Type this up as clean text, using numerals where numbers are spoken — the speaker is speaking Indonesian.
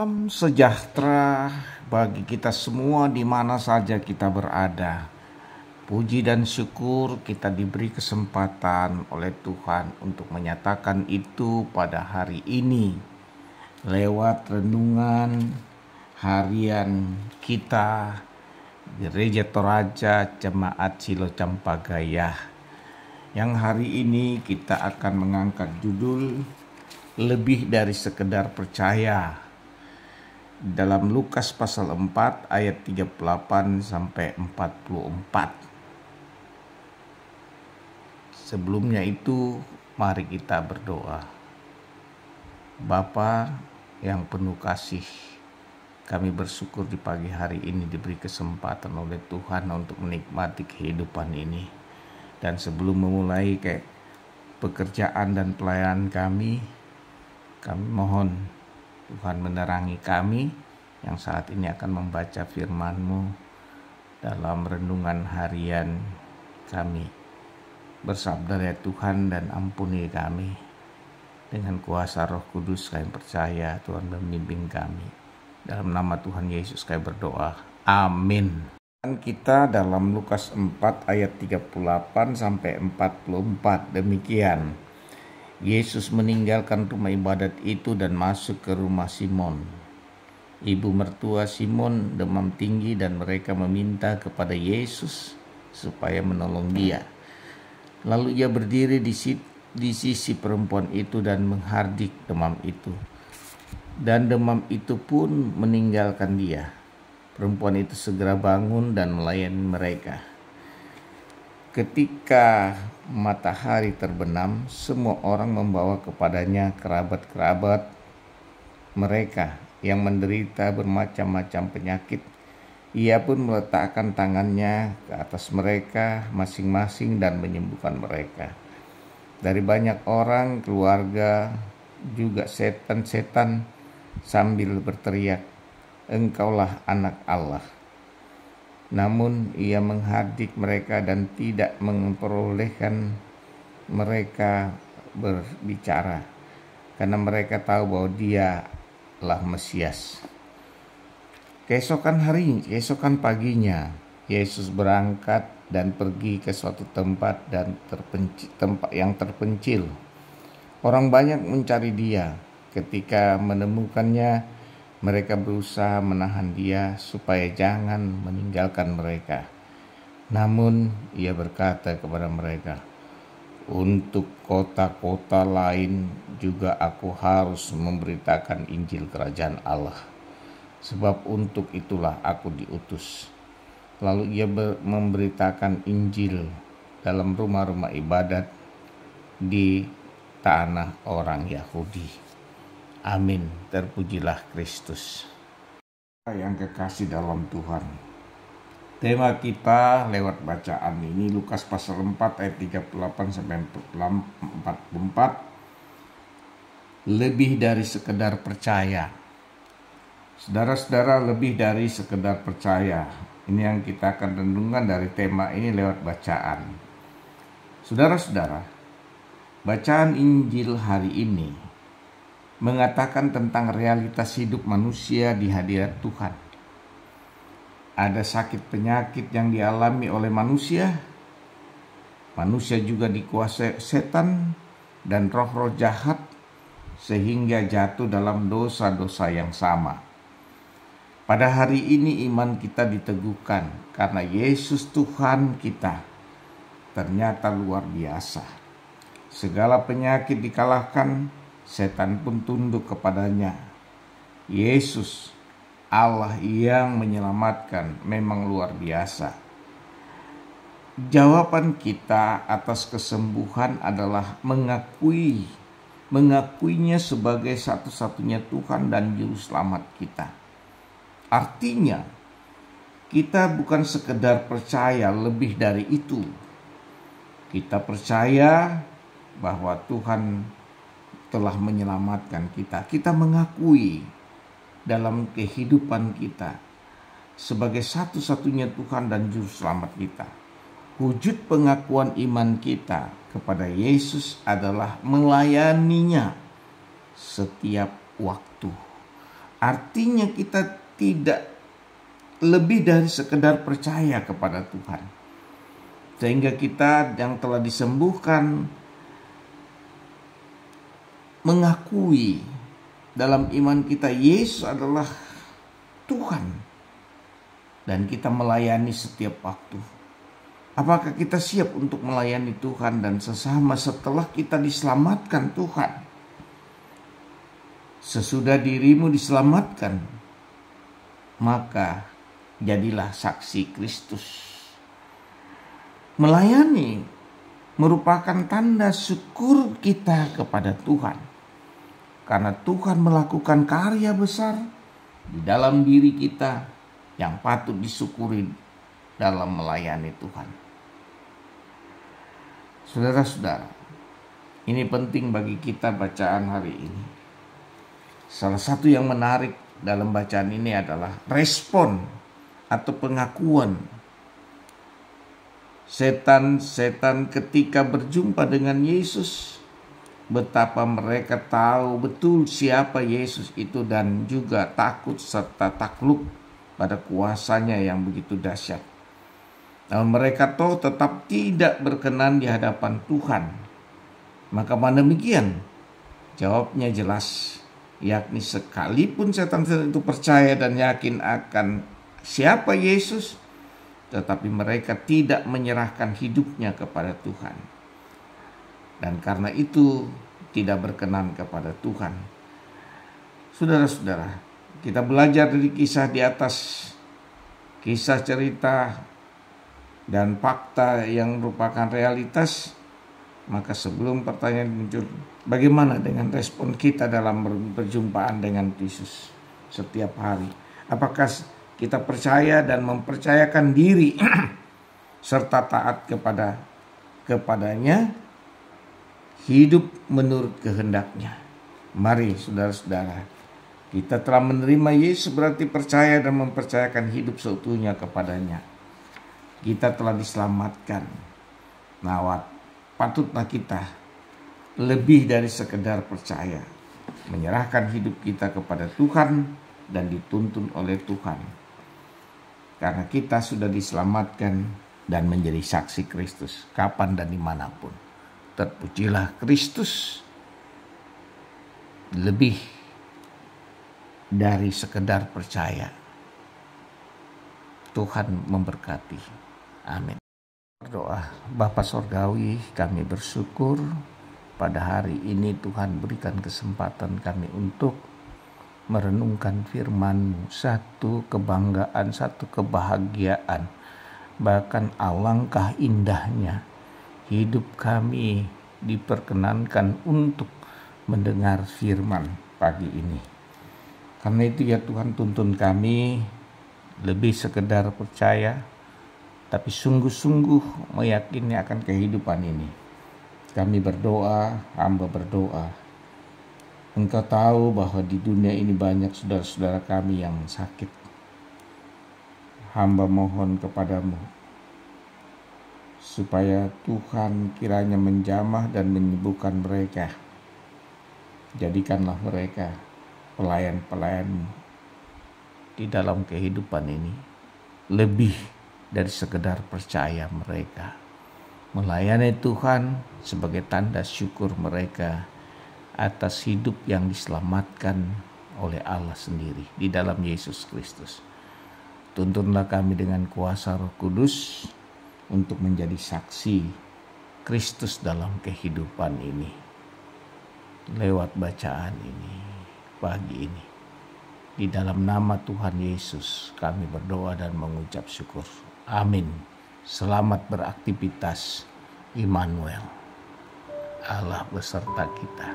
Salam sejahtera bagi kita semua di mana saja kita berada. Puji dan syukur kita diberi kesempatan oleh Tuhan untuk menyatakan itu pada hari ini lewat renungan harian kita Gereja Toraja Jemaat Silo Campagayah. Yang hari ini kita akan mengangkat judul lebih dari sekedar percaya. Dalam Lukas pasal 4 ayat 38 sampai 44. Sebelumnya itu mari kita berdoa. Bapa yang penuh kasih, kami bersyukur di pagi hari ini diberi kesempatan oleh Tuhan untuk menikmati kehidupan ini. Dan sebelum memulai pekerjaan dan pelayanan kami mohon Tuhan menerangi kami yang saat ini akan membaca firman-Mu dalam renungan harian kami. Bersabda ya Tuhan dan ampuni kami. Dengan kuasa Roh Kudus kami percaya Tuhan membimbing kami. Dalam nama Tuhan Yesus kami berdoa. Amin. Kita dalam Lukas 4 ayat 38 sampai 44 demikian. Yesus meninggalkan rumah ibadat itu dan masuk ke rumah Simon. Ibu mertua Simon demam tinggi dan mereka meminta kepada Yesus supaya menolong dia. Lalu ia berdiri di sisi perempuan itu dan menghardik demam itu. Dan demam itu pun meninggalkan dia. Perempuan itu segera bangun dan melayani mereka. Ketika matahari terbenam, semua orang membawa kepadanya kerabat-kerabat mereka yang menderita bermacam-macam penyakit. Ia pun meletakkan tangannya ke atas mereka masing-masing dan menyembuhkan mereka. Dari banyak orang, keluarga, juga setan-setan sambil berteriak, "Engkaulah anak Allah." Namun ia menghardik mereka dan tidak memperbolehkan mereka berbicara, karena mereka tahu bahwa dialah Mesias. Keesokan paginya, Yesus berangkat dan pergi ke suatu tempat yang terpencil. Orang banyak mencari dia. Ketika menemukannya, mereka berusaha menahan dia supaya jangan meninggalkan mereka. Namun ia berkata kepada mereka, "Untuk kota-kota lain juga aku harus memberitakan Injil Kerajaan Allah. Sebab untuk itulah aku diutus." Lalu ia memberitakan Injil dalam rumah-rumah ibadat di tanah orang Yahudi. Amin. Terpujilah Kristus. Yang kekasih dalam Tuhan, tema kita lewat bacaan ini Lukas pasal 4 ayat 38 sampai 44. Lebih dari sekedar percaya. Saudara-saudara, lebih dari sekedar percaya. Ini yang kita akan renungkan dari tema ini lewat bacaan. Saudara-saudara, bacaan Injil hari ini mengatakan tentang realitas hidup manusia di hadirat Tuhan. Ada sakit penyakit yang dialami oleh manusia. Manusia juga dikuasai setan dan roh-roh jahat sehingga jatuh dalam dosa-dosa yang sama. Pada hari ini iman kita diteguhkan karena Yesus Tuhan kita ternyata luar biasa. Segala penyakit dikalahkan, setan pun tunduk kepadanya. Yesus, Allah yang menyelamatkan, memang luar biasa. Jawaban kita atas kesembuhan adalah mengakuinya sebagai satu-satunya Tuhan dan Juru Selamat kita. Artinya, kita bukan sekedar percaya, lebih dari itu. Kita percaya bahwa Tuhan telah menyelamatkan kita. Kita mengakui dalam kehidupan kita sebagai satu-satunya Tuhan dan Juru Selamat kita. Wujud pengakuan iman kita kepada Yesus adalah melayaninya setiap waktu. Artinya kita tidak lebih dari sekedar percaya kepada Tuhan. Sehingga kita yang telah disembuhkan mengakui dalam iman kita Yesus adalah Tuhan. Dan kita melayani setiap waktu. Apakah kita siap untuk melayani Tuhan dan sesama setelah kita diselamatkan Tuhan? Sesudah dirimu diselamatkan, maka jadilah saksi Kristus. Melayani merupakan tanda syukur kita kepada Tuhan. Karena Tuhan melakukan karya besar di dalam diri kita yang patut disyukuri dalam melayani Tuhan. Saudara-saudara, ini penting bagi kita bacaan hari ini. Salah satu yang menarik dalam bacaan ini adalah respon atau pengakuan setan ketika berjumpa dengan Yesus. Betapa mereka tahu betul siapa Yesus itu dan juga takut serta takluk pada kuasanya yang begitu dahsyat. Namun mereka tahu tetap tidak berkenan di hadapan Tuhan. Maka demikian jawabnya jelas, yakni sekalipun setan itu percaya dan yakin akan siapa Yesus, tetapi mereka tidak menyerahkan hidupnya kepada Tuhan. Dan karena itu tidak berkenan kepada Tuhan. Saudara-saudara, kita belajar dari kisah di atas, kisah cerita dan fakta yang merupakan realitas. Maka sebelum pertanyaan muncul, bagaimana dengan respon kita dalam berjumpaan dengan Yesus setiap hari? Apakah kita percaya dan mempercayakan diri serta taat kepadanya, hidup menurut kehendaknya? Mari saudara-saudara, kita telah menerima Yesus berarti percaya dan mempercayakan hidup seutuhnya kepadanya. Kita telah diselamatkan. Nah, patutlah kita lebih dari sekedar percaya, menyerahkan hidup kita kepada Tuhan dan dituntun oleh Tuhan. Karena kita sudah diselamatkan dan menjadi saksi Kristus kapan dan dimanapun. Terpujilah Kristus lebih dari sekedar percaya. Tuhan memberkati. Amin. Berdoa. Bapa Sorgawi, kami bersyukur pada hari ini Tuhan berikan kesempatan kami untuk merenungkan firman-Mu. Satu kebanggaan, satu kebahagiaan, bahkan alangkah indahnya hidup kami diperkenankan untuk mendengar firman pagi ini. Karena itu ya Tuhan, tuntun kami lebih sekedar percaya, tapi sungguh-sungguh meyakini akan kehidupan ini. Kami berdoa, hamba berdoa. Engkau tahu bahwa di dunia ini banyak saudara-saudara kami yang sakit. Hamba mohon kepadamu, supaya Tuhan kiranya menjamah dan menyembuhkan mereka. Jadikanlah mereka pelayan-pelayan-Mu di dalam kehidupan ini, lebih dari sekedar percaya mereka melayani Tuhan sebagai tanda syukur mereka atas hidup yang diselamatkan oleh Allah sendiri di dalam Yesus Kristus. Tuntunlah kami dengan kuasa Roh Kudus untuk menjadi saksi Kristus dalam kehidupan ini lewat bacaan ini pagi ini. Di dalam nama Tuhan Yesus kami berdoa dan mengucap syukur. Amin. Selamat beraktivitas. Immanuel, Allah beserta kita.